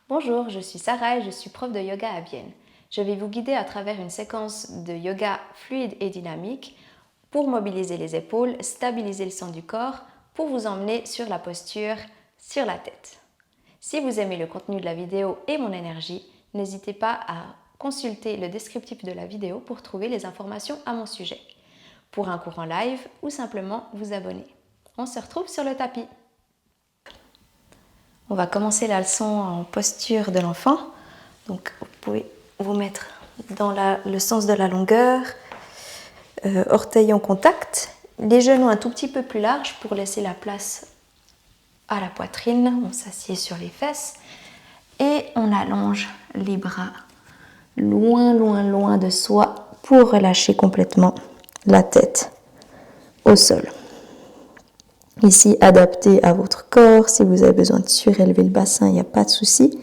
Bonjour, je suis Sarah et je suis prof de yoga à Vienne. Je vais vous guider à travers une séquence de yoga fluide et dynamique pour mobiliser les épaules, stabiliser le centre du corps, pour vous emmener sur la posture, sur la tête. Si vous aimez le contenu de la vidéo et mon énergie, n'hésitez pas à consulter le descriptif de la vidéo pour trouver les informations à mon sujet, pour un cours en live ou simplement vous abonner. On se retrouve sur le tapis. On va commencer la leçon en posture de l'enfant. Donc vous pouvez vous mettre dans le sens de la longueur, orteils en contact, les genoux un tout petit peu plus larges pour laisser la place à la poitrine. On s'assied sur les fesses et on allonge les bras loin, loin, loin de soi pour relâcher complètement la tête au sol. Ici, adapté à votre corps. Si vous avez besoin de surélever le bassin, il n'y a pas de souci.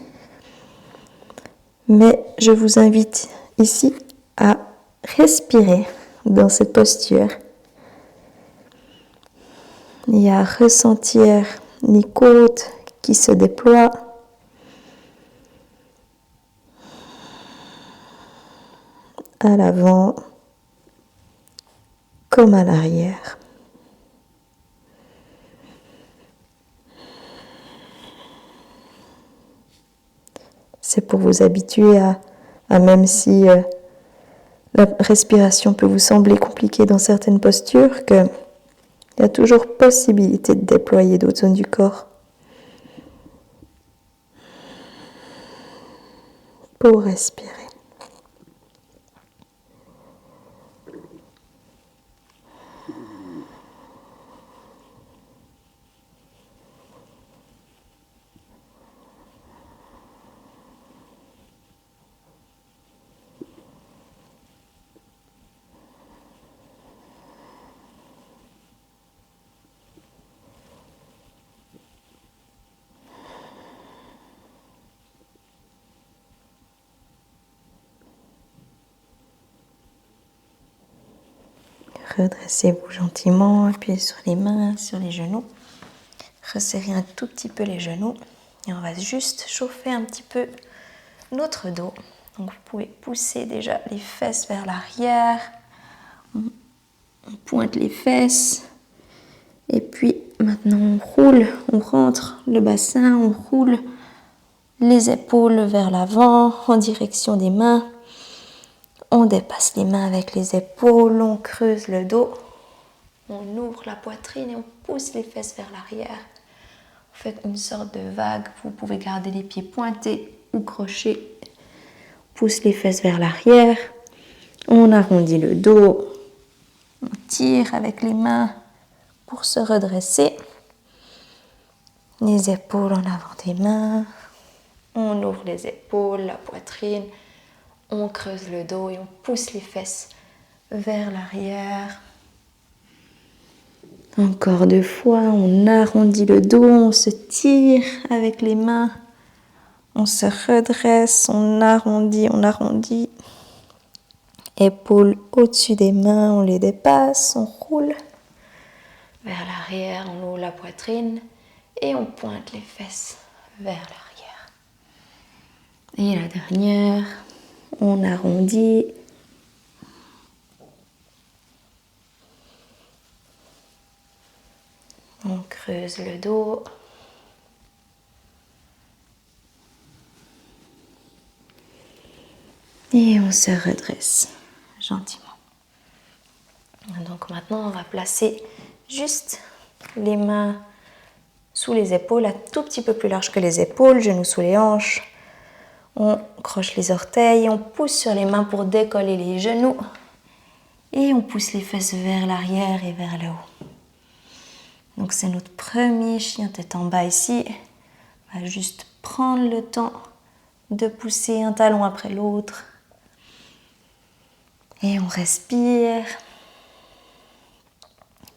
Mais je vous invite ici à respirer dans cette posture et à ressentir les côtes qui se déploient. À l'avant comme à l'arrière. C'est pour vous habituer à même si la respiration peut vous sembler compliquée dans certaines postures, qu'il y a toujours possibilité de déployer d'autres zones du corps pour respirer. Redressez-vous gentiment, appuyez sur les mains, sur les genoux. Resserrez un tout petit peu les genoux et on va juste chauffer un petit peu notre dos. Donc vous pouvez pousser déjà les fesses vers l'arrière. On pointe les fesses. Et puis maintenant on roule, on rentre le bassin, on roule les épaules vers l'avant en direction des mains. On dépasse les mains avec les épaules, on creuse le dos, on ouvre la poitrine et on pousse les fesses vers l'arrière. Vous faites une sorte de vague, vous pouvez garder les pieds pointés ou crochés. On pousse les fesses vers l'arrière, on arrondit le dos, on tire avec les mains pour se redresser. Les épaules en avant des mains, on ouvre les épaules, la poitrine. On creuse le dos et on pousse les fesses vers l'arrière. Encore 2 fois, on arrondit le dos, on se tire avec les mains. On se redresse, on arrondit. Épaules au-dessus des mains, on les dépasse, on roule. Vers l'arrière, on ouvre la poitrine et on pointe les fesses vers l'arrière. Et la dernière. On arrondit. On creuse le dos. Et on se redresse gentiment. Donc maintenant, on va placer juste les mains sous les épaules, un tout petit peu plus large que les épaules, genoux sous les hanches. On croche les orteils, on pousse sur les mains pour décoller les genoux et on pousse les fesses vers l'arrière et vers le haut. Donc c'est notre premier chien tête en bas ici. On va juste prendre le temps de pousser un talon après l'autre. Et on respire.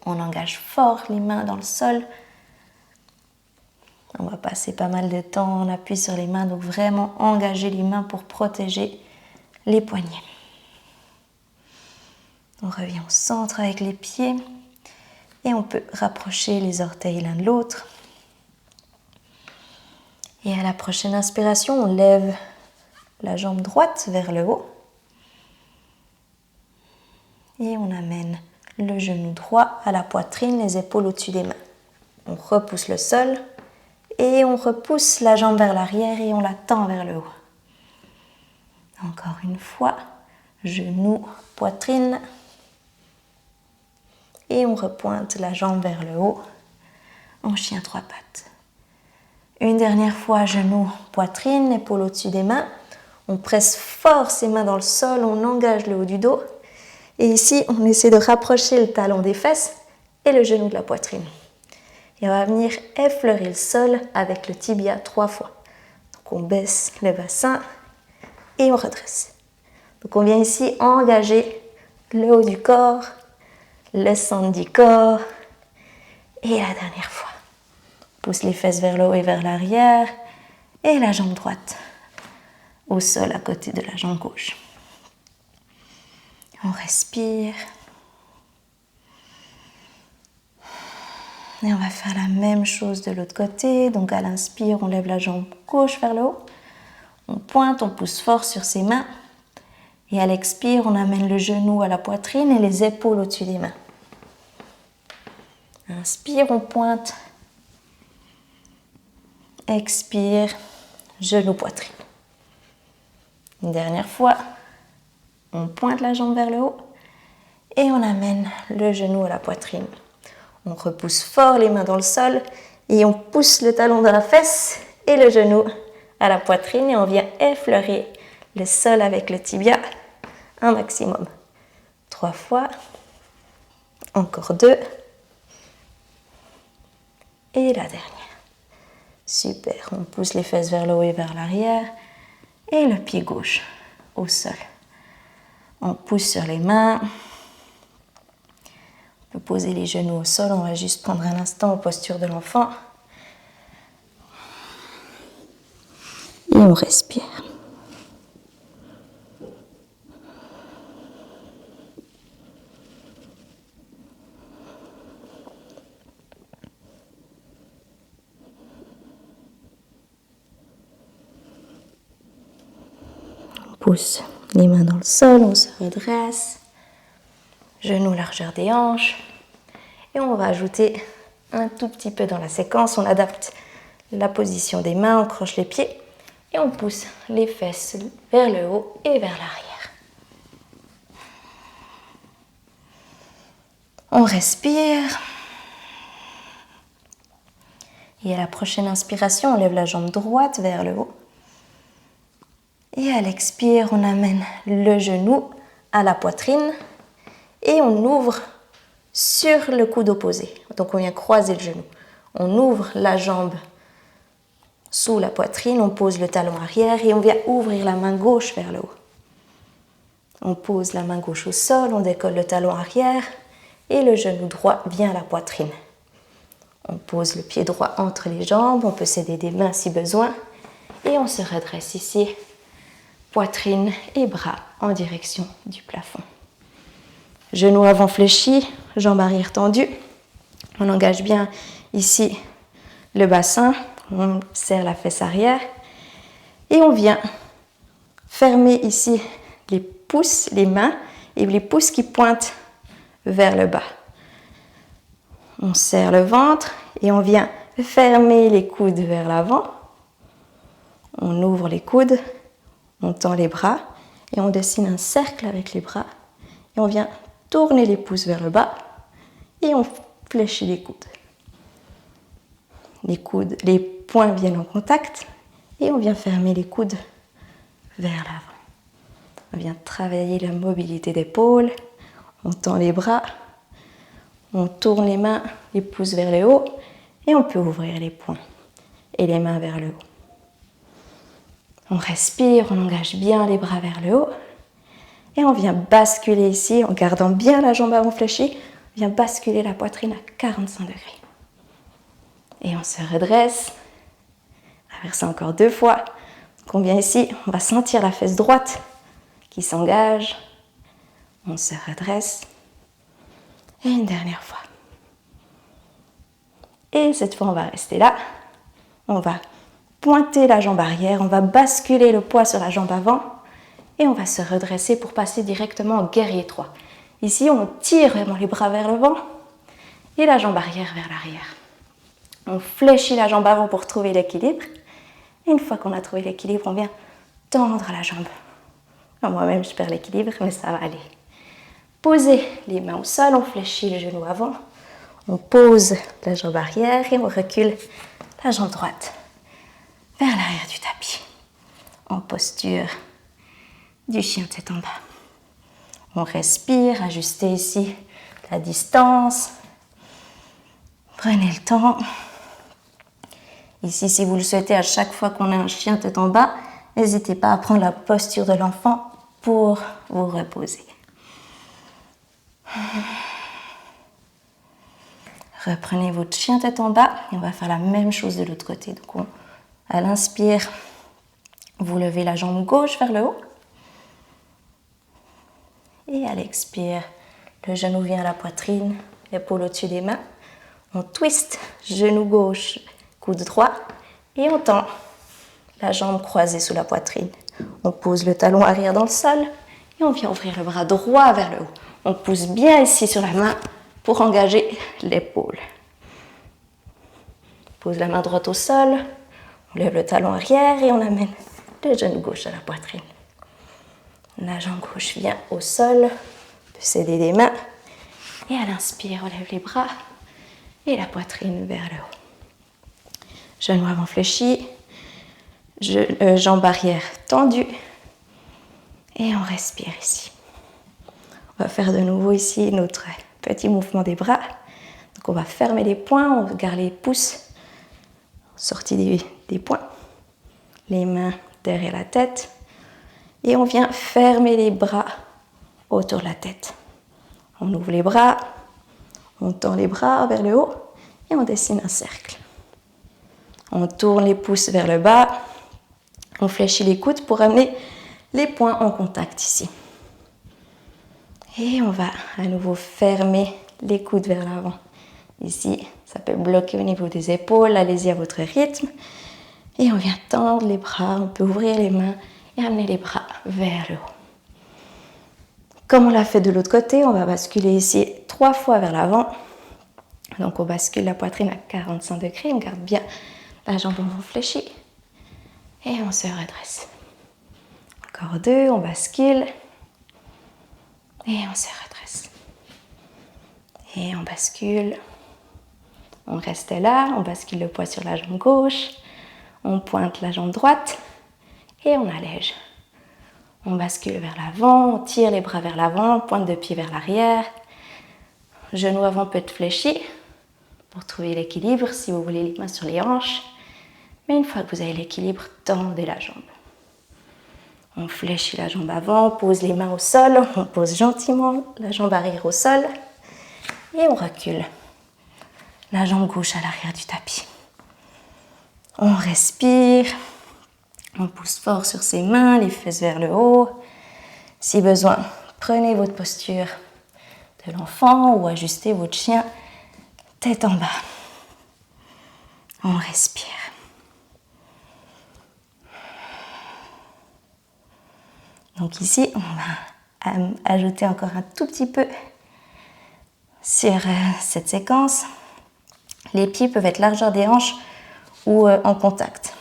On engage fort les mains dans le sol. On va passer pas mal de temps, on appuie sur les mains, donc vraiment engager les mains pour protéger les poignets. On revient au centre avec les pieds et on peut rapprocher les orteils l'un de l'autre. Et à la prochaine inspiration, on lève la jambe droite vers le haut. Et on amène le genou droit à la poitrine, les épaules au-dessus des mains. On repousse le sol et on repousse la jambe vers l'arrière et on la tend vers le haut. Encore une fois, genou, poitrine. Et on repointe la jambe vers le haut en chien trois pattes. Une dernière fois, genou, poitrine, épaule au-dessus des mains. On presse fort ses mains dans le sol, on engage le haut du dos. Et ici, on essaie de rapprocher le talon des fesses et le genou de la poitrine. Et on va venir effleurer le sol avec le tibia 3 fois. Donc on baisse le bassin et on redresse. Donc on vient ici engager le haut du corps, le centre du corps. Et la dernière fois. Pousse les fesses vers le haut et vers l'arrière. Et la jambe droite au sol à côté de la jambe gauche. On respire. Et on va faire la même chose de l'autre côté. Donc à l'inspire, on lève la jambe gauche vers le haut. On pointe, on pousse fort sur ses mains. Et à l'expire, on amène le genou à la poitrine et les épaules au-dessus des mains. Inspire, on pointe. Expire, genou, poitrine. Une dernière fois, on pointe la jambe vers le haut et on amène le genou à la poitrine. On repousse fort les mains dans le sol et on pousse le talon dans la fesse et le genou à la poitrine et on vient effleurer le sol avec le tibia un maximum. 3 fois, encore 2 et la dernière. Super, on pousse les fesses vers le haut et vers l'arrière et le pied gauche au sol. On pousse sur les mains. On peut poser les genoux au sol, on va juste prendre un instant en posture de l'enfant. Et on respire. On pousse les mains dans le sol, on se redresse. Genoux largeur des hanches. Et on va ajouter un tout petit peu dans la séquence. On adapte la position des mains, on croche les pieds et on pousse les fesses vers le haut et vers l'arrière. On respire. Et à la prochaine inspiration, on lève la jambe droite vers le haut. Et à l'expire, on amène le genou à la poitrine. Et on ouvre sur le coude opposé. Donc on vient croiser le genou. On ouvre la jambe sous la poitrine, on pose le talon arrière et on vient ouvrir la main gauche vers le haut. On pose la main gauche au sol, on décolle le talon arrière et le genou droit vient à la poitrine. On pose le pied droit entre les jambes, on peut s'aider des mains si besoin et on se redresse ici, poitrine et bras en direction du plafond. Genou avant fléchi, jambe arrière tendue. On engage bien ici le bassin, on serre la fesse arrière et on vient fermer ici les pouces, les mains et les pouces qui pointent vers le bas. On serre le ventre et on vient fermer les coudes vers l'avant. On ouvre les coudes, on tend les bras et on dessine un cercle avec les bras et on vient tourner les pouces vers le bas et on fléchit les coudes. Les poings viennent en contact et on vient fermer les coudes vers l'avant. On vient travailler la mobilité d'épaule, on tend les bras, on tourne les mains, les pouces vers le haut et on peut ouvrir les poings et les mains vers le haut. On respire, on engage bien les bras vers le haut. Et on vient basculer ici, en gardant bien la jambe avant fléchie, on vient basculer la poitrine à 45 degrés. Et on se redresse, on va faire ça encore 2 fois. Donc on vient ici, on va sentir la fesse droite qui s'engage. On se redresse. Et une dernière fois. Et cette fois, on va rester là. On va pointer la jambe arrière, on va basculer le poids sur la jambe avant et on va se redresser pour passer directement en guerrier 3. Ici, on tire vraiment les bras vers l'avant et la jambe arrière vers l'arrière. On fléchit la jambe avant pour trouver l'équilibre. Et une fois qu'on a trouvé l'équilibre, on vient tendre la jambe. Moi-même, je perds l'équilibre, mais ça va aller. Posez les mains au sol, on fléchit le genou avant. On pose la jambe arrière et on recule la jambe droite vers l'arrière du tapis. En posture du chien tête en bas. On respire, ajustez ici la distance. Prenez le temps. Ici, si vous le souhaitez, à chaque fois qu'on a un chien tête en bas, n'hésitez pas à prendre la posture de l'enfant pour vous reposer. Reprenez votre chien tête en bas et on va faire la même chose de l'autre côté. Donc, à l'inspire, vous levez la jambe gauche vers le haut. Et à l'expire, le genou vient à la poitrine, l'épaule au-dessus des mains. On twist, genou gauche, coude droit. Et on tend la jambe croisée sous la poitrine. On pose le talon arrière dans le sol et on vient ouvrir le bras droit vers le haut. On pousse bien ici sur la main pour engager l'épaule. On pose la main droite au sol, on lève le talon arrière et on amène le genou gauche à la poitrine. La jambe gauche vient au sol, on peut s'aider des mains. Et à l'inspire, on lève les bras et la poitrine vers le haut. Genou avant fléchi, jambe arrière tendue. Et on respire ici. On va faire de nouveau ici notre petit mouvement des bras. Donc on va fermer les poings, on garde les pouces sortis des poings. Les mains derrière la tête. Et on vient fermer les bras autour de la tête. On ouvre les bras, on tend les bras vers le haut et on dessine un cercle. On tourne les pouces vers le bas, on fléchit les coudes pour amener les poings en contact ici. Et on va à nouveau fermer les coudes vers l'avant. Ici, ça peut bloquer au niveau des épaules, allez-y à votre rythme. Et on vient tendre les bras, on peut ouvrir les mains et amener les bras vers le haut. Comme on l'a fait de l'autre côté, on va basculer ici 3 fois vers l'avant. Donc on bascule la poitrine à 45 degrés, on garde bien la jambe en fléchie et on se redresse. Encore 2, on bascule et on se redresse. Et on bascule, on reste là, on bascule le poids sur la jambe gauche, on pointe la jambe droite et on allège. On bascule vers l'avant, on tire les bras vers l'avant, pointe de pied vers l'arrière. Genou avant peut être fléchi pour trouver l'équilibre, si vous voulez les mains sur les hanches. Mais une fois que vous avez l'équilibre, tendez la jambe. On fléchit la jambe avant, on pose les mains au sol, on pose gentiment la jambe arrière au sol et on recule la jambe gauche à l'arrière du tapis. On respire. On pousse fort sur ses mains, les fesses vers le haut. Si besoin, prenez votre posture de l'enfant ou ajustez votre chien tête en bas. On respire. Donc ici, on va ajouter encore un tout petit peu sur cette séquence. Les pieds peuvent être largeur des hanches ou en contact.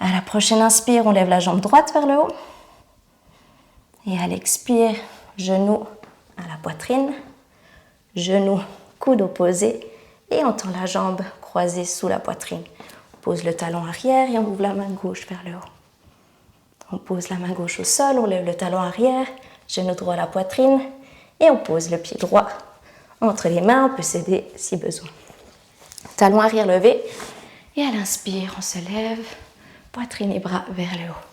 À la prochaine inspire, on lève la jambe droite vers le haut. Et à l'expire, genou à la poitrine, genou, coude opposé. Et on tend la jambe croisée sous la poitrine. On pose le talon arrière et on ouvre la main gauche vers le haut. On pose la main gauche au sol, on lève le talon arrière, genou droit à la poitrine. Et on pose le pied droit entre les mains, on peut s'aider si besoin. Talon arrière levé. Et à l'inspire, on se lève. Poitrine et bras vers le haut.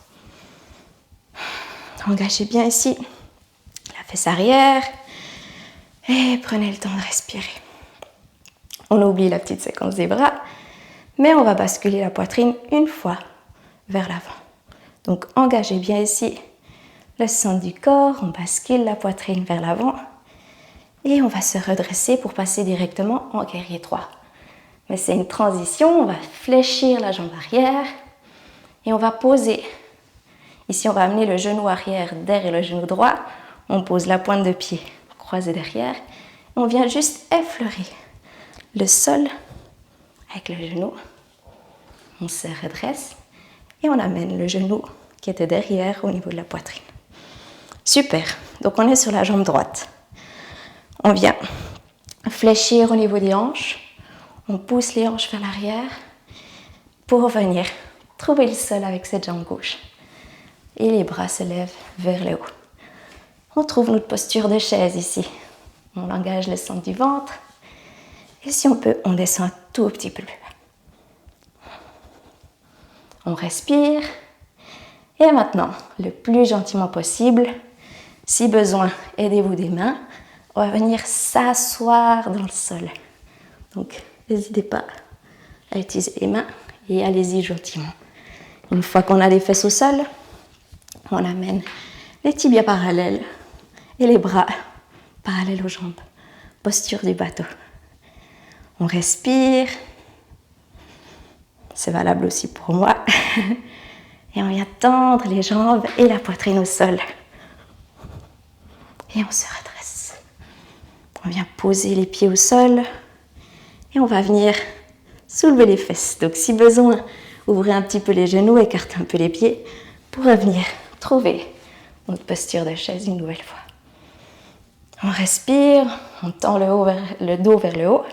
Engagez bien ici la fesse arrière et prenez le temps de respirer. On oublie la petite séquence des bras, mais on va basculer la poitrine une fois vers l'avant. Donc engagez bien ici le centre du corps, on bascule la poitrine vers l'avant et on va se redresser pour passer directement en guerrier 3. Mais c'est une transition, on va fléchir la jambe arrière et on va poser. Ici, on va amener le genou arrière derrière le genou droit. On pose la pointe de pied croisée derrière. On vient juste effleurer le sol avec le genou. On se redresse et on amène le genou qui était derrière au niveau de la poitrine. Super, donc on est sur la jambe droite. On vient fléchir au niveau des hanches. On pousse les hanches vers l'arrière pour venir trouver le sol avec cette jambe gauche. Et les bras se lèvent vers le haut. On trouve notre posture de chaise ici. On engage le centre du ventre. Et si on peut, on descend un tout petit peu plus bas. On respire. Et maintenant, le plus gentiment possible, si besoin, aidez-vous des mains. On va venir s'asseoir dans le sol. Donc, n'hésitez pas à utiliser les mains et allez-y gentiment. Une fois qu'on a les fesses au sol, on amène les tibias parallèles et les bras parallèles aux jambes. Posture du bateau. On respire. C'est valable aussi pour moi. Et on vient tendre les jambes et la poitrine au sol. Et on se redresse. On vient poser les pieds au sol. Et on va venir soulever les fesses. Donc si besoin, ouvrez un petit peu les genoux, écartez un peu les pieds pour revenir trouver notre posture de chaise une nouvelle fois. On respire, on tend le dos vers le haut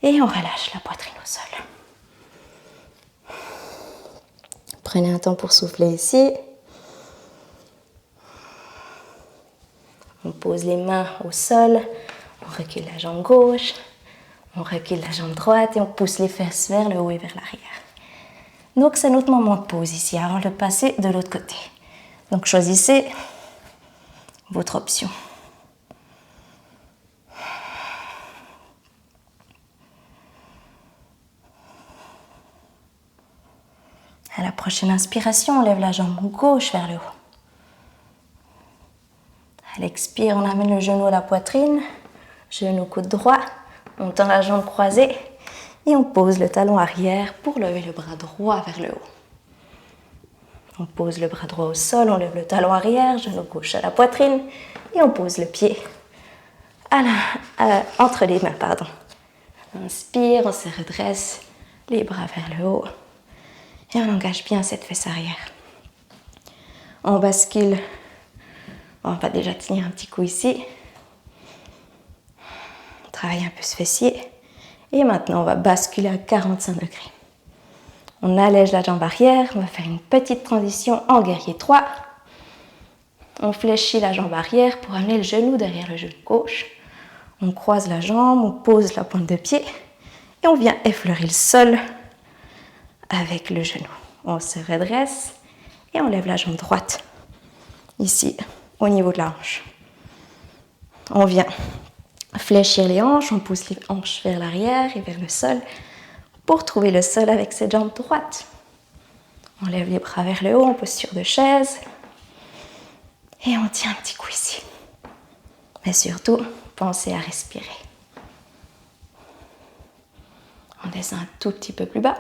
et on relâche la poitrine au sol. Prenez un temps pour souffler ici. On pose les mains au sol, on recule la jambe gauche. On recule la jambe droite et on pousse les fesses vers le haut et vers l'arrière. Donc c'est notre moment de pause ici avant de passer de l'autre côté. Donc choisissez votre option. À la prochaine inspiration, on lève la jambe gauche vers le haut. À l'expire, on amène le genou à la poitrine, genou coude droit. On tend la jambe croisée et on pose le talon arrière pour lever le bras droit vers le haut. On pose le bras droit au sol, on lève le talon arrière, genou gauche à la poitrine et on pose le pied entre les mains. Inspire, on se redresse, les bras vers le haut et on engage bien cette fesse arrière. On bascule, on va déjà tenir un petit coup ici. Travaille un peu ce fessier. Et maintenant, on va basculer à 45 degrés. On allège la jambe arrière. On va faire une petite transition en guerrier 3. On fléchit la jambe arrière pour amener le genou derrière le genou gauche. On croise la jambe, on pose la pointe de pied. Et on vient effleurer le sol avec le genou. On se redresse et on lève la jambe droite. Ici, au niveau de la hanche. On vient fléchir les hanches, on pousse les hanches vers l'arrière et vers le sol pour trouver le sol avec cette jambe droite. On lève les bras vers le haut en posture de chaise et on tient un petit coup ici. Mais surtout, pensez à respirer. On descend un tout petit peu plus bas.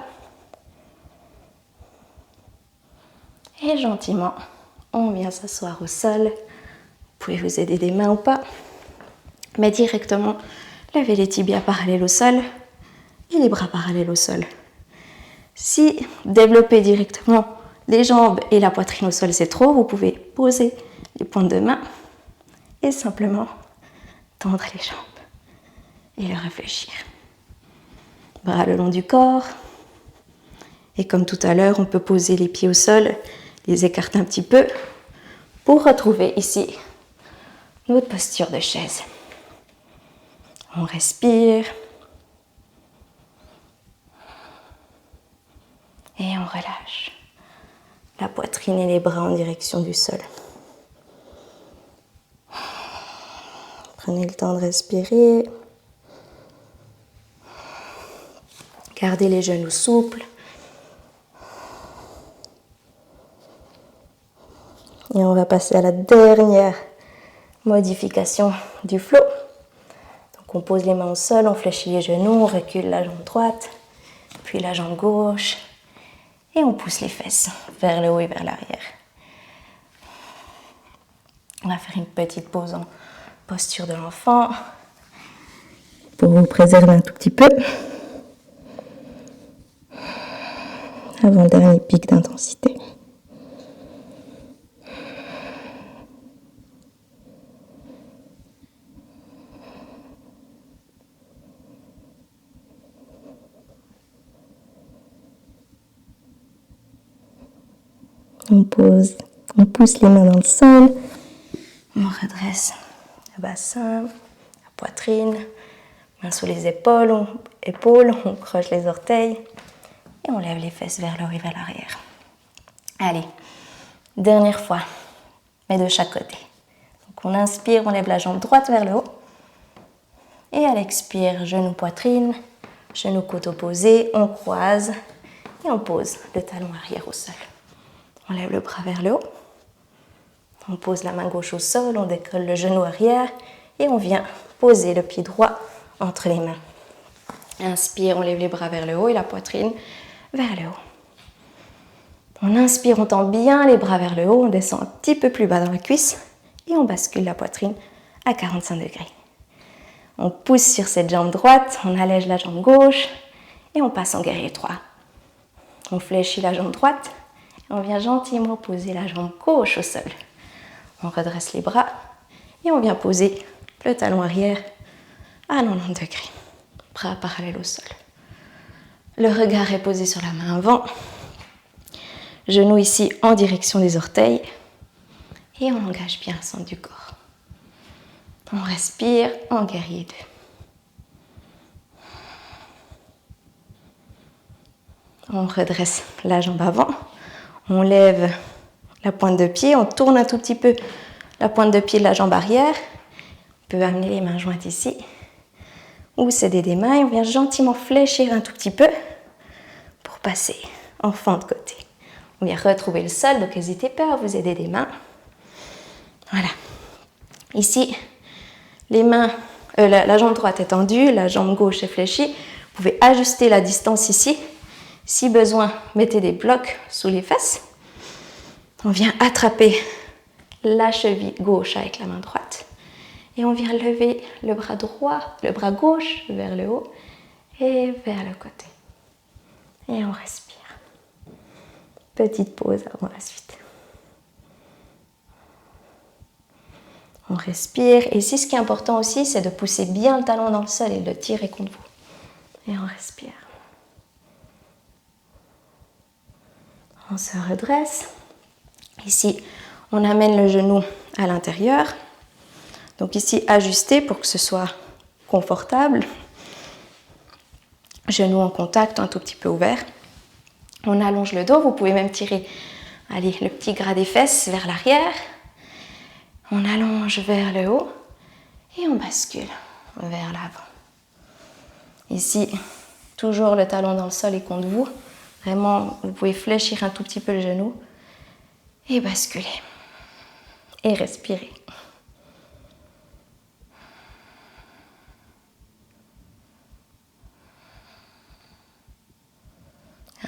Et gentiment, on vient s'asseoir au sol. Vous pouvez vous aider des mains ou pas. Mais directement, levez les tibias parallèles au sol et les bras parallèles au sol. Si développer directement les jambes et la poitrine au sol, c'est trop, vous pouvez poser les pointes de main et simplement tendre les jambes et le réfléchir. Bras le long du corps. Et comme tout à l'heure, on peut poser les pieds au sol, les écarter un petit peu pour retrouver ici notre posture de chaise. On respire. Et on relâche la poitrine et les bras en direction du sol. Prenez le temps de respirer. Gardez les genoux souples. Et on va passer à la dernière modification du flow. Donc Donc on pose les mains au sol, on fléchit les genoux, on recule la jambe droite, puis la jambe gauche, et on pousse les fesses vers le haut et vers l'arrière. On va faire une petite pause en posture de l'enfant pour vous préserver un tout petit peu avant le dernier pic d'intensité. On pose, on pousse les mains dans le sol, on redresse le bassin, la poitrine, mains sous les épaules, on croche les orteils et on lève les fesses vers le haut et vers l'arrière. Allez, dernière fois, mais de chaque côté. Donc on inspire, on lève la jambe droite vers le haut et à l'expire, genou poitrine, genou côte opposé, on croise et on pose le talon arrière au sol. On lève le bras vers le haut, on pose la main gauche au sol, on décolle le genou arrière et on vient poser le pied droit entre les mains. Inspire, on lève les bras vers le haut et la poitrine vers le haut. On inspire, on tend bien les bras vers le haut, on descend un petit peu plus bas dans la cuisse et on bascule la poitrine à 45 degrés. On pousse sur cette jambe droite, on allège la jambe gauche et on passe en guerrier 3. On fléchit la jambe droite. On vient gentiment poser la jambe gauche au sol. On redresse les bras et on vient poser le talon arrière à 90 degrés. Bras parallèles au sol. Le regard est posé sur la main avant. Genou ici en direction des orteils. Et on engage bien le centre du corps. On respire en guerrier 2. On redresse la jambe avant. On lève la pointe de pied, on tourne un tout petit peu la pointe de pied de la jambe arrière. On peut amener les mains jointes ici. Ou céder des mains et on vient gentiment fléchir un tout petit peu pour passer en fente de côté. On vient retrouver le sol, donc n'hésitez pas à vous aider des mains. Voilà. Ici, les mains, la jambe droite est tendue, la jambe gauche est fléchie. Vous pouvez ajuster la distance ici. Si besoin, mettez des blocs sous les fesses. On vient attraper la cheville gauche avec la main droite. Et on vient lever le bras droit, le bras gauche vers le haut et vers le côté. Et on respire. Petite pause avant la suite. On respire. Et ici, ce qui est important aussi, c'est de pousser bien le talon dans le sol et de le tirer contre vous. Et on respire. On se redresse. Ici, on amène le genou à l'intérieur. Donc ici, ajuster pour que ce soit confortable. Genou en contact, un tout petit peu ouvert. On allonge le dos. Vous pouvez même tirer le petit gras des fesses vers l'arrière. On allonge vers le haut et on bascule vers l'avant. Ici, toujours le talon dans le sol et contre vous. Vraiment, vous pouvez fléchir un tout petit peu le genou et basculer. Et respirer.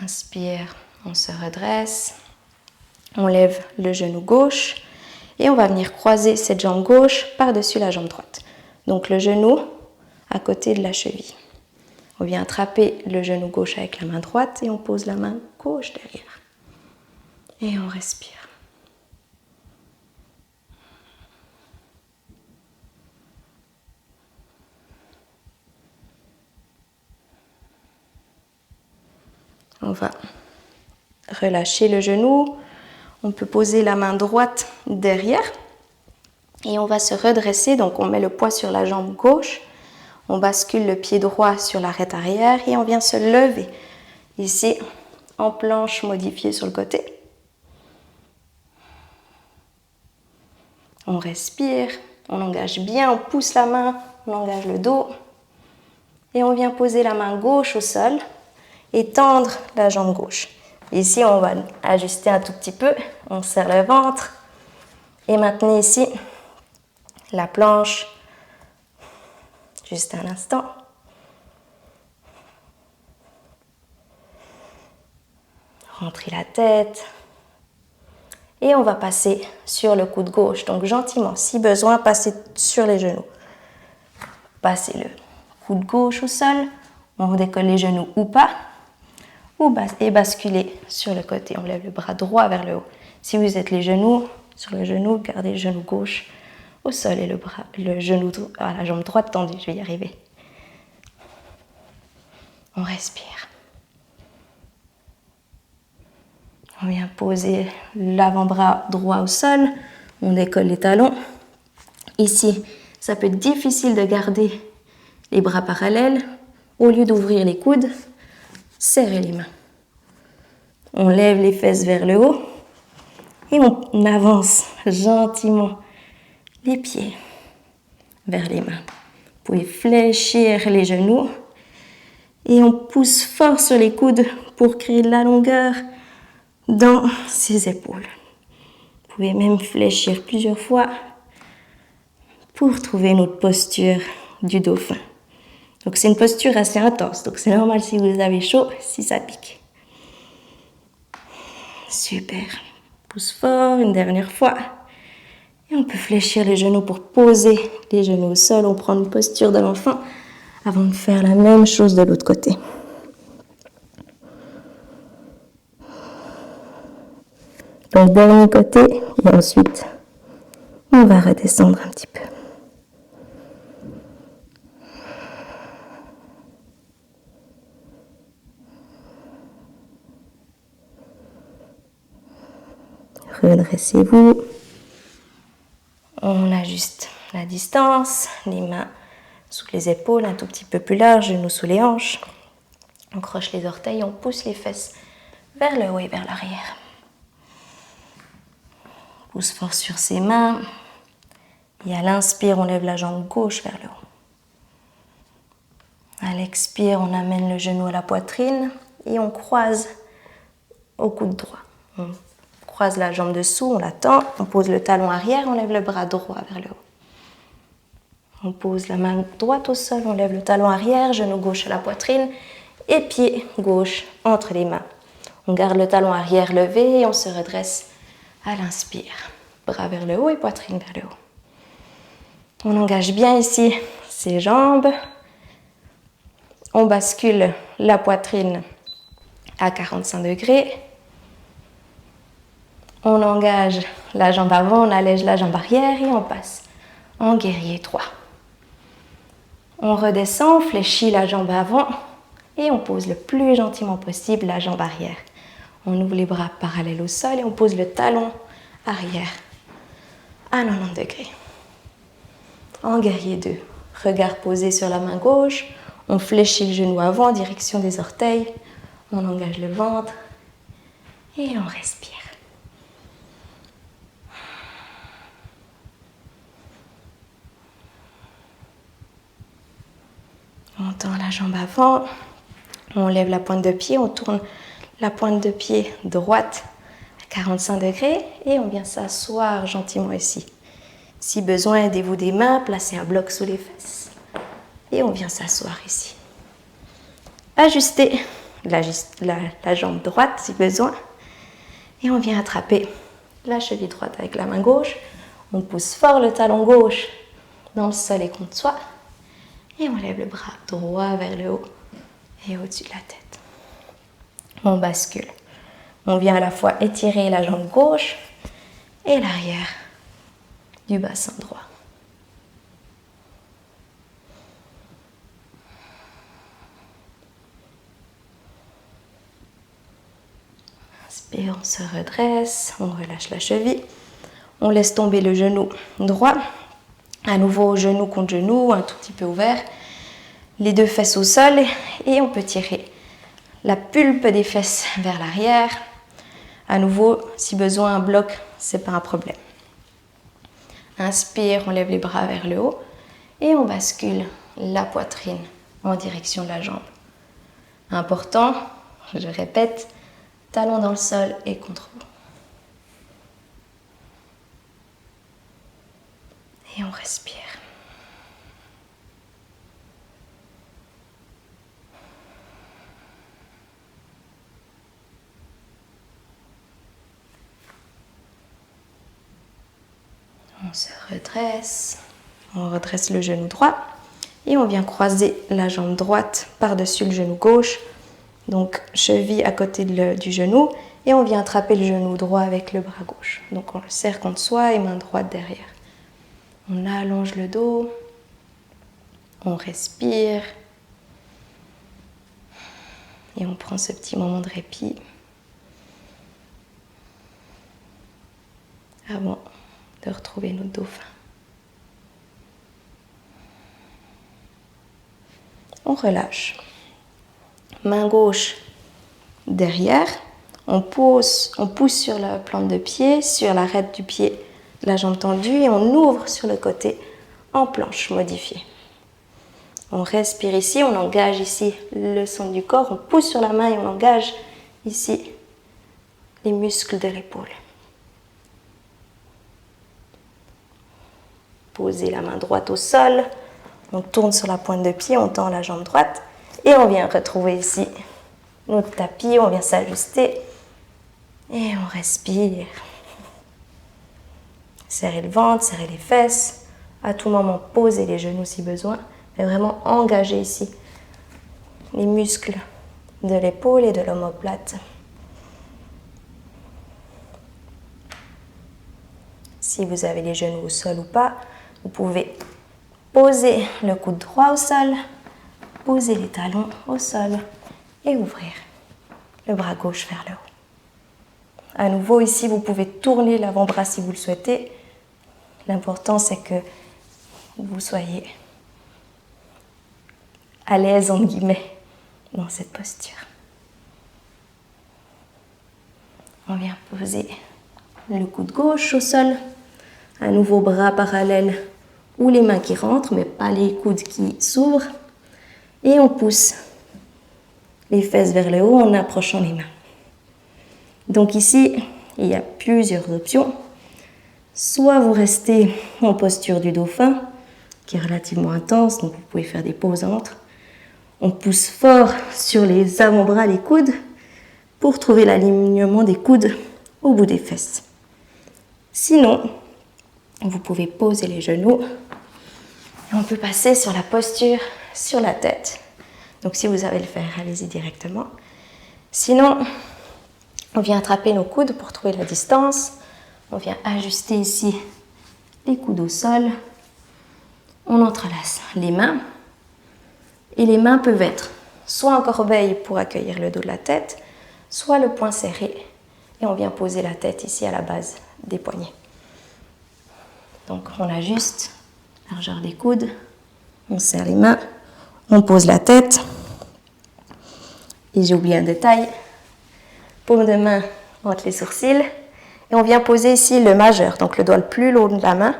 Inspire, on se redresse. On lève le genou gauche et on va venir croiser cette jambe gauche par-dessus la jambe droite. Donc le genou à côté de la cheville. On vient attraper le genou gauche avec la main droite et on pose la main gauche derrière. Et on respire. On va relâcher le genou. On peut poser la main droite derrière. Et on va se redresser. Donc on met le poids sur la jambe gauche. On bascule le pied droit sur l'arête arrière et on vient se lever. Ici, en planche modifiée sur le côté. On respire, on engage bien, on pousse la main, on engage le dos. Et on vient poser la main gauche au sol et tendre la jambe gauche. Ici, on va ajuster un tout petit peu. On serre le ventre. Et maintenez ici la planche Juste un instant. Rentrez la tête. Et on va passer sur le coude gauche. Donc gentiment, si besoin, passez sur les genoux. Passez le coude gauche au sol. On redécolle les genoux ou pas. Et basculez sur le côté. On lève le bras droit vers le haut. Si vous êtes les genoux, sur le genou, gardez le genou gauche au sol et la jambe droite tendue. Je vais y arriver. On respire. On vient poser l'avant-bras droit au sol. On décolle les talons. Ici, ça peut être difficile de garder les bras parallèles. Au lieu d'ouvrir les coudes, serrez les mains. On lève les fesses vers le haut et on avance gentiment les pieds vers les mains. Vous pouvez fléchir les genoux et on pousse fort sur les coudes pour créer de la longueur dans ses épaules. Vous pouvez même fléchir plusieurs fois pour trouver notre posture du dauphin. Donc c'est une posture assez intense, donc c'est normal si vous avez chaud, si ça pique. Super. Pousse fort une dernière fois. Et on peut fléchir les genoux pour poser les genoux au sol. On prend une posture de l'enfant avant de faire la même chose de l'autre côté. Donc dernier côté et ensuite on va redescendre un petit peu. Redressez-vous. On ajuste la distance, les mains sous les épaules, un tout petit peu plus large, genoux sous les hanches. On croche les orteils, on pousse les fesses vers le haut et vers l'arrière. Pousse fort sur ses mains. Et à l'inspire, on lève la jambe gauche vers le haut. À l'expire, on amène le genou à la poitrine et on croise au coude droit. On croise la jambe dessous, on la tend, on pose le talon arrière, on lève le bras droit vers le haut. On pose la main droite au sol, on lève le talon arrière, genou gauche à la poitrine et pied gauche entre les mains. On garde le talon arrière levé et on se redresse à l'inspire. Bras vers le haut et poitrine vers le haut. On engage bien ici ses jambes. On bascule la poitrine à 45 degrés. On engage la jambe avant, on allège la jambe arrière et on passe en guerrier 3. On redescend, on fléchit la jambe avant et on pose le plus gentiment possible la jambe arrière. On ouvre les bras parallèles au sol et on pose le talon arrière à 90 degrés. En guerrier 2, regard posé sur la main gauche, on fléchit le genou avant en direction des orteils, on engage le ventre et on respire. On tend la jambe avant, on lève la pointe de pied, on tourne la pointe de pied droite à 45 degrés et on vient s'asseoir gentiment ici. Si besoin, aidez-vous des mains, placez un bloc sous les fesses et on vient s'asseoir ici. Ajustez la jambe droite si besoin et on vient attraper la cheville droite avec la main gauche. On pousse fort le talon gauche dans le sol et contre soi et on lève le bras droit vers le haut et au-dessus de la tête. On bascule. On vient à la fois étirer la jambe gauche et l'arrière du bassin droit. Inspire, on se redresse, on relâche la cheville. On laisse tomber le genou droit. À nouveau, genou contre genou, un tout petit peu ouvert. Les deux fesses au sol et on peut tirer la pulpe des fesses vers l'arrière. À nouveau, si besoin, un bloc, c'est pas un problème. Inspire, on lève les bras vers le haut et on bascule la poitrine en direction de la jambe. Important, je répète, talon dans le sol et contre vous. Et on respire. se redresse. On redresse le genou droit et on vient croiser la jambe droite par-dessus le genou gauche. Donc cheville à côté du genou et on vient attraper le genou droit avec le bras gauche. Donc on le serre contre soi et main droite derrière. On allonge le dos, on respire et on prend ce petit moment de répit avant de retrouver notre dauphin. On relâche. Main gauche derrière, on pousse sur la plante de pied, sur l'arête du pied, la jambe tendue et on ouvre sur le côté en planche modifiée. On respire ici, on engage ici le centre du corps, on pousse sur la main et on engage ici les muscles de l'épaule. Posez la main droite au sol, on tourne sur la pointe de pied, on tend la jambe droite et on vient retrouver ici notre tapis, on vient s'ajuster et on respire. Serrez le ventre, serrez les fesses, à tout moment posez les genoux si besoin, mais vraiment engagez ici les muscles de l'épaule et de l'omoplate. Si vous avez les genoux au sol ou pas, vous pouvez poser le coude droit au sol, poser les talons au sol et ouvrir le bras gauche vers le haut. À nouveau, ici, vous pouvez tourner l'avant-bras si vous le souhaitez. L'important, c'est que vous soyez à l'aise, entre guillemets, dans cette posture. On vient poser le coude gauche au sol. À nouveau, bras parallèles ou les mains qui rentrent, mais pas les coudes qui s'ouvrent. Et on pousse les fesses vers le haut en approchant les mains. Donc ici, il y a plusieurs options. Soit vous restez en posture du dauphin, qui est relativement intense, donc vous pouvez faire des pauses entre. On pousse fort sur les avant-bras, les coudes, pour trouver l'alignement des coudes au bout des fesses. Sinon, vous pouvez poser les genoux et on peut passer sur la posture sur la tête. Donc si vous savez le faire, allez-y directement. Sinon, on vient attraper nos coudes pour trouver la distance. On vient ajuster ici les coudes au sol. On entrelace les mains. Et les mains peuvent être soit en corbeille pour accueillir le dos de la tête, soit le poing serré. Et on vient poser la tête ici à la base des poignets. Donc on ajuste la largeur des coudes. On serre les mains. On pose la tête. Et j'ai oublié un détail. Paume de main entre les sourcils. Et on vient poser ici le majeur, donc le doigt le plus long de la main.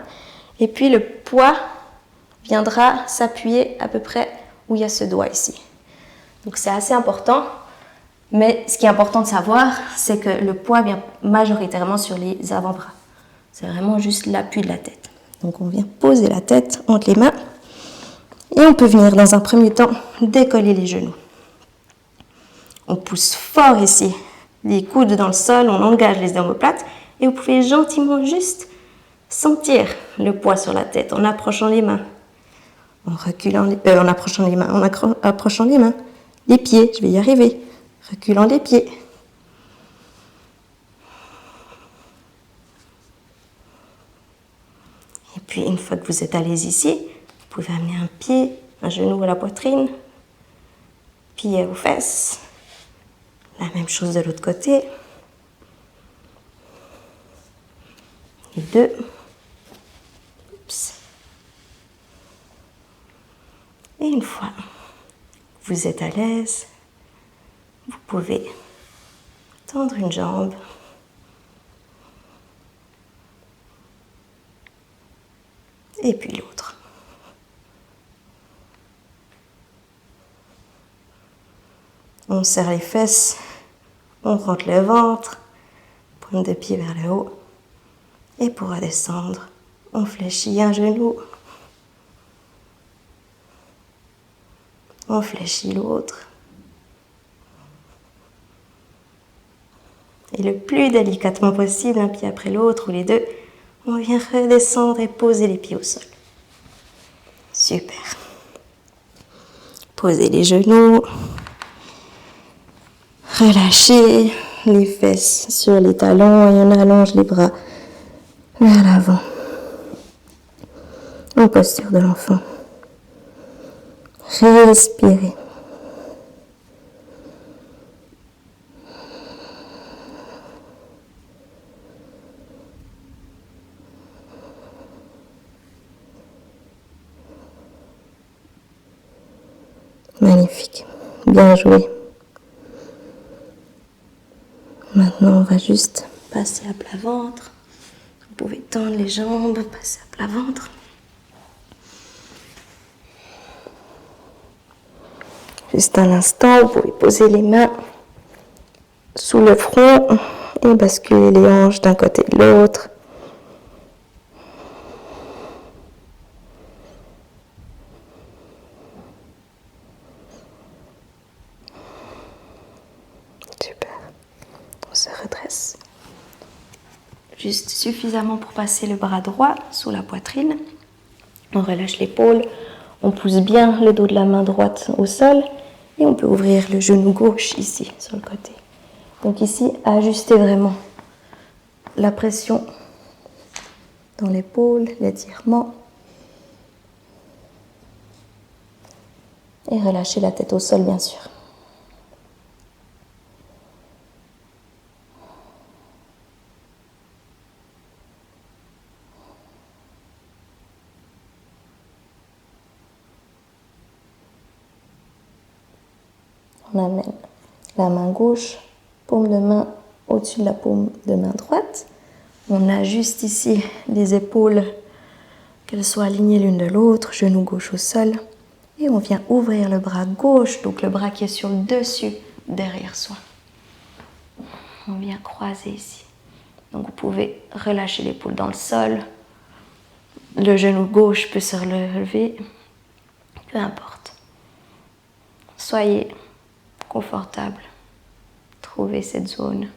Et puis le poids viendra s'appuyer à peu près où il y a ce doigt ici. Donc c'est assez important. Mais ce qui est important de savoir, c'est que le poids vient majoritairement sur les avant-bras. C'est vraiment juste l'appui de la tête. Donc on vient poser la tête entre les mains. Et on peut venir dans un premier temps décoller les genoux. On pousse fort ici, les coudes dans le sol, on engage les omoplates et vous pouvez gentiment juste sentir le poids sur la tête en approchant les mains, en approchant les mains, les pieds, je vais y arriver, reculant les pieds. Et puis une fois que vous êtes à l'aise ici, vous pouvez amener un pied, un genou à la poitrine, pied aux fesses. La même chose de l'autre côté. Et deux. Oups. Et une fois que vous êtes à l'aise, vous pouvez tendre une jambe. Et puis l'autre. On serre les fesses, on rentre le ventre, pointe de pied vers le haut. Et pour redescendre, on fléchit un genou. On fléchit l'autre. Et le plus délicatement possible, un pied après l'autre ou les deux, On vient redescendre et poser les pieds au sol. Super. Posez les genoux. Relâchez les fesses sur les talons et on allonge les bras vers l'avant. En posture de l'enfant. Respirez. Magnifique. Bien joué. Maintenant, on va juste passer à plat ventre. Vous pouvez tendre les jambes, passer à plat ventre. Juste un instant, vous pouvez poser les mains sous le front et basculer les hanches d'un côté de l'autre. Super. On se redresse. Juste suffisamment pour passer le bras droit sous la poitrine. On relâche l'épaule. On pousse bien le dos de la main droite au sol. Et on peut ouvrir le genou gauche ici, sur le côté. Donc ici, ajustez vraiment la pression dans l'épaule, l'étirement. Et relâchez la tête au sol, bien sûr. On amène la main gauche, paume de main au-dessus de la paume de main droite. On ajuste ici les épaules, qu'elles soient alignées l'une de l'autre, genou gauche au sol. Et on vient ouvrir le bras gauche, donc le bras qui est sur le dessus, derrière soi. On vient croiser ici. Donc vous pouvez relâcher l'épaule dans le sol. Le genou gauche peut se relever. Peu importe. Soyez confortable. Trouvez cette zone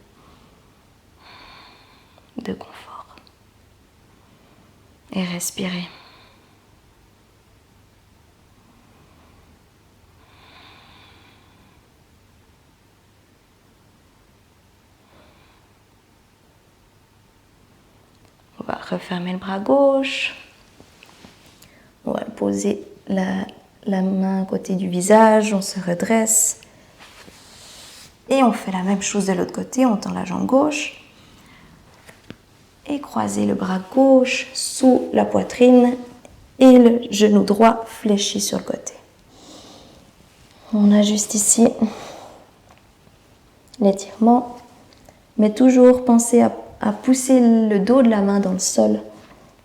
de confort. Et respirez. On va refermer le bras gauche. On va poser la main à côté du visage. On se redresse. Et on fait la même chose de l'autre côté. On tend la jambe gauche. Et croisez le bras gauche sous la poitrine. Et le genou droit fléchi sur le côté. On ajuste ici l'étirement. Mais toujours pensez à pousser le dos de la main dans le sol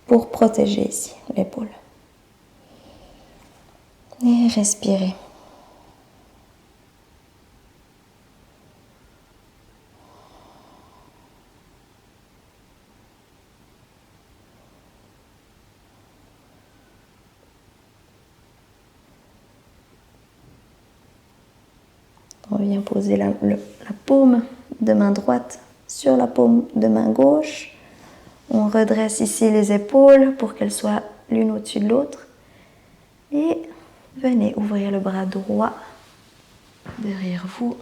pour protéger ici l'épaule. Et respirez. On vient poser la paume de main droite sur la paume de main gauche. On redresse ici les épaules pour qu'elles soient l'une au-dessus de l'autre. Et venez ouvrir le bras droit derrière vous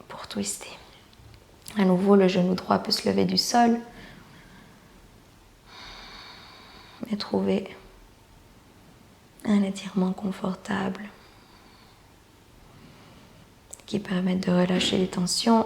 pour twister. À nouveau, le genou droit peut se lever du sol. Et trouver un étirement confortable qui permette de relâcher les tensions.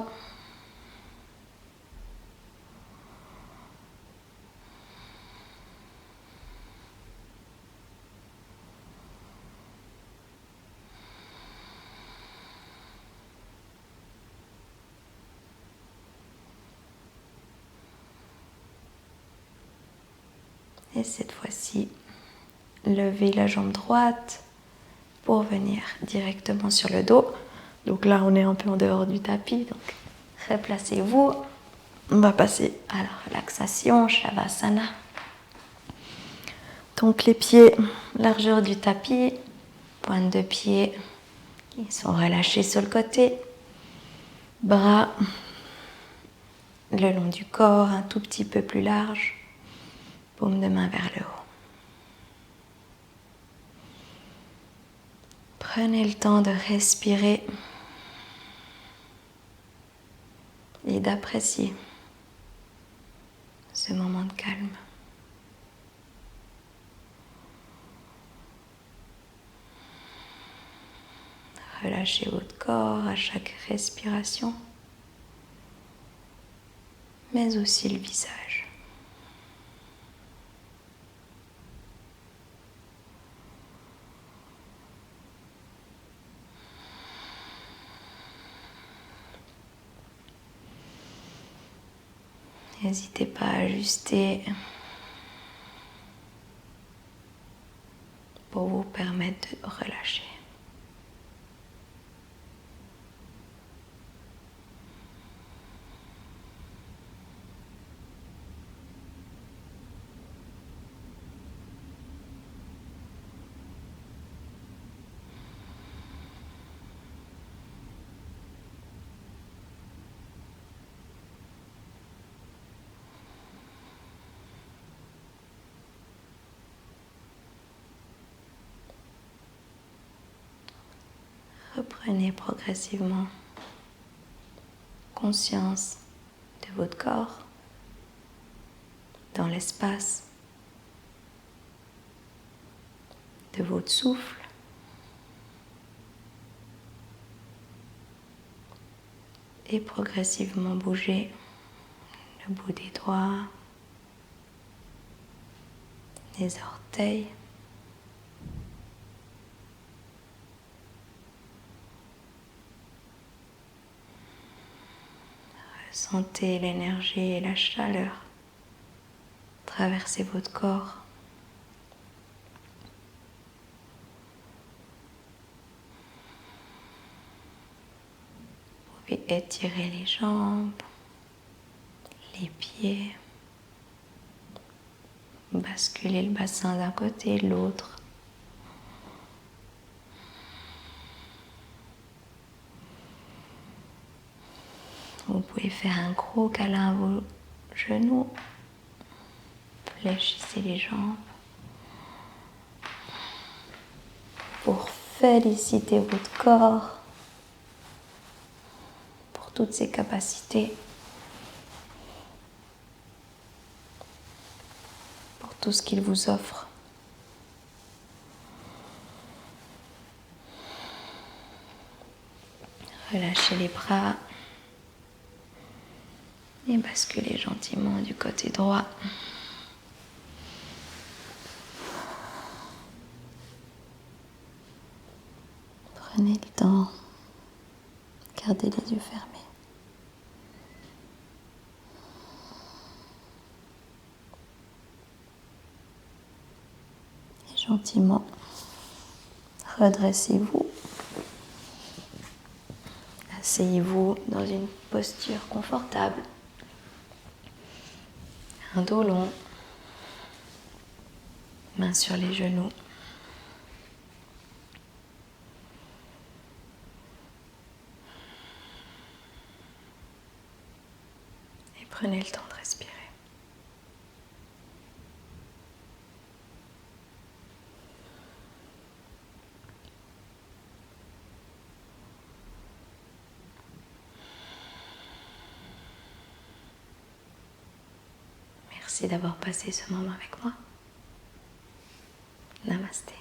Et cette fois-ci, levez la jambe droite pour venir directement sur le dos. Donc là, on est un peu en dehors du tapis. Donc, replacez-vous. On va passer à la relaxation, Shavasana. Donc les pieds, largeur du tapis, pointe de pied qui sont relâchés sur le côté. Bras le long du corps, un tout petit peu plus large. Paume de main vers le haut. Prenez le temps de respirer et d'apprécier ce moment de calme. Relâchez votre corps à chaque respiration, mais aussi le visage. N'hésitez pas à ajuster pour vous permettre de relâcher. Reprenez progressivement conscience de votre corps dans l'espace, de votre souffle, et progressivement bougez le bout des doigts, les orteils, ressentez l'énergie et la chaleur traverser votre corps. Vous pouvez étirer les jambes, les pieds, basculer le bassin d'un côté et de l'autre. Vous pouvez faire un gros câlin à vos genoux, fléchissez les jambes pour féliciter votre corps pour toutes ses capacités, pour tout ce qu'il vous offre. Relâchez les bras et basculez gentiment du côté droit. Prenez le temps, gardez les yeux fermés. Et gentiment, redressez-vous. Asseyez-vous dans une posture confortable. Un dos long, mains sur les genoux. Et prenez le temps de respirer. Merci d'avoir passé ce moment avec moi. Namasté.